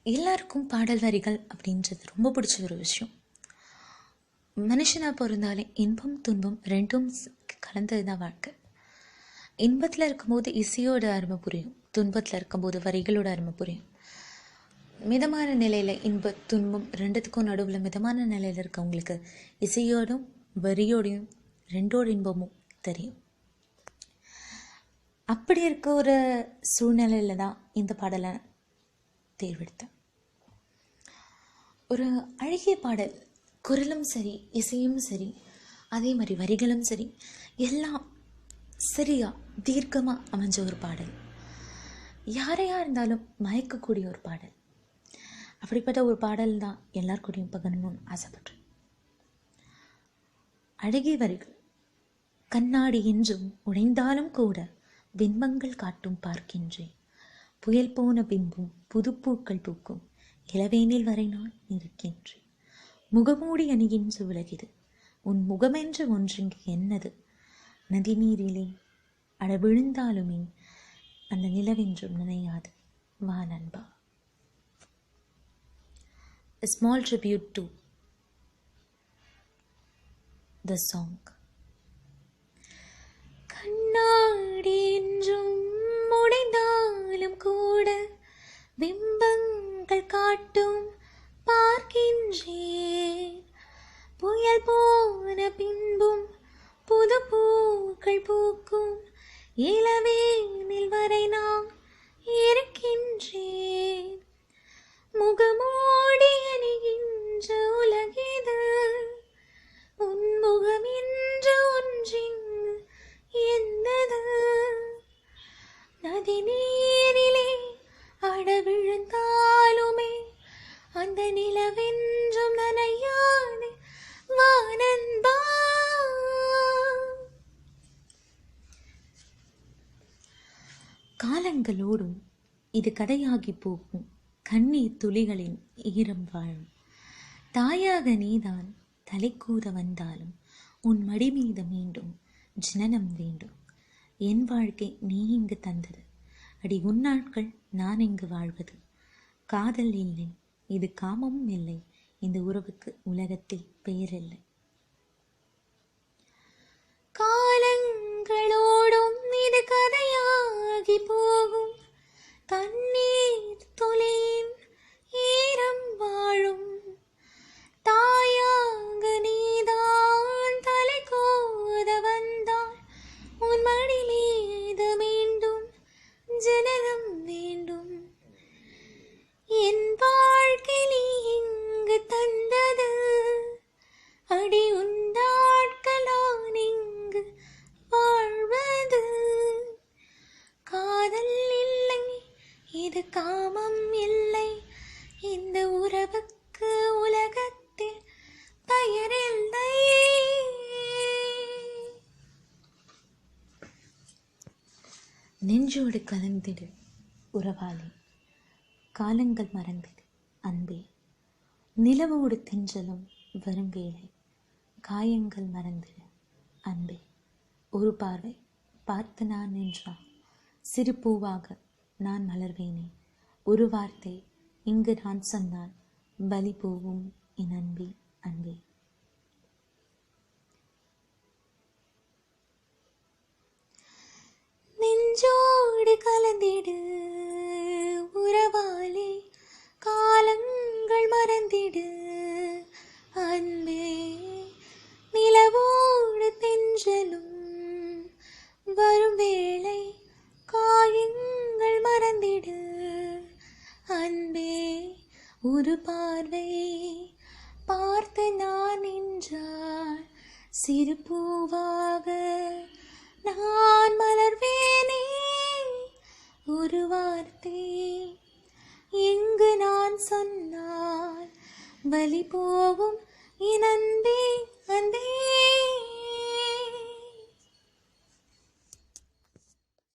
எல்லாருக்கும் பாடல் வரிகள் அப்படின்றது ரொம்ப பிடிச்ச ஒரு விஷயம். மனுஷனாக பிறந்தாலே இன்பம் துன்பம் ரெண்டும் கலந்தது தான் வாழ்க்கை. இன்பத்தில் இருக்கும்போது இசையோட அருமை புரியும், துன்பத்தில் இருக்கும்போது வரிகளோட அருமை புரியும். மிதமான நிலையில் இன்ப துன்பம் ரெண்டுத்துக்கும் நடுவில் மிதமான நிலையில் இருக்கவங்களுக்கு இசையோடும் வரியோடையும் ரெண்டோட இன்பமும் தெரியும். அப்படி இருக்க ஒரு சூழ்நிலையில் தான் இந்த பாடலை தேர்வெடுத்தேன். ஒரு அழகிய பாடல், குரலும் சரி இசையும் சரி அதே மாதிரி வரிகளும் சரி எல்லாம் சரியாக தீர்க்கமாக அமைஞ்ச ஒரு பாடல், யாரையா இருந்தாலும் மயக்கக்கூடிய ஒரு பாடல். அப்படிப்பட்ட ஒரு பாடல் தான் எல்லாருக்கூடையும் பகிரணும்னு ஆசைப்பட்றேன். அழகிய வரிகள். கண்ணாடி என்றும் உடைந்தாலும் கூட பிம்பங்கள் காட்டும் பார்க்கின்றேன், புயல் போன பிம்பும் புதுப்பூக்கள் பூக்கும் இளவேனில் வரை நான் இருக்கின்றேன், முகமூடி அணிகின்ற உலகிது உன் முகமென்று ஒன்றிங்கு என்னது, நதி நீரிலே அட விழுந்தாலுமே அந்த நிலவென்றும் நினையாது வா நண்பா. A small tribute to the song. கண்ணாடி என்றும் உடைந்தாலும் கூட பிம்பங்கள் காட்டும் பார்க்கின்றேன், புயல் போன பின்பும் புது பூக்கள் பூக்கும் இளவேனில் வரை நான் இருக்கின்றேன், முகமூடி அணிகின்ற உலகிது உன் முகம் என்று ஒன்றிங்கு என்னது, நதி நீரிலே அட விழுந்தாலுமே அந்த நிலவென்றும் நனையாது வா நண்பா. காலங்களோடும் இது கதையாகி போகும் கண்ணீர் துளிகளின் ஈரம் வாழும், தாயாக நீதான் தலைக்கூத வந்தாலும் உன் மடி மீது மீண்டும் ஜனனம் வேண்டும், என் வாழ்க்கை நீ இங்கு தந்தது அடி உன் நாட்கள் நான் இங்கு வாழ்வது, காதல் இல்லை இது காமமும் இல்லை, இந்த உறவுக்கு உலகத்தில் பெயரில்லை. காலங்களோடும் இது கதையாகி போகும் கண்ணீர் துளியின் ஈரம் வாழும், தாயாக நீதான் தலை கோத வந்தால் உன் மடி மீது மீண்டும் ஜனனம் வேண்டும், என் வாழ்க்கை நீ இங்கு தந்தது அடி உன் நாட்கள் நான் இங்கு வாழ்வது, காதல் இல்லை இது காமம் இல்லை, இந்த உறவுக்கு உலகத்தில் பெயரில்லை. நெஞ்சோடு கலந்திடு உறவாளி, காலங்கள் மறந்திடு அன்பே, நிலவோடு தென்றலும் வரும் வேளை காயங்கள் மறந்திடு அன்பே, ஒரு பார்வை பார்த்து நான் நின்றா சிறு பூவாக நான் மலர்வேனே, ஒரு வார்த்தை இங்கு நான் சொன்னால் பலி போவும் என் அன்பே அன்பே. நெஞ்சோடு கலந்திடு உறவாலே, காலங்கள் மறந்திடு அன்பே, நிலவோடு தென்றலும் வரும் வேளை காயங்கள் மறந்திடு அன்பே, ஒரு பார்வை பார்த்து நான் நின்றால் சிறு பூவாக நான் மலர்வேனே, ஒரு வார்த்தை இங்கு நான் சொன்னால் வலி போவும் என் அன்பே அன்பே.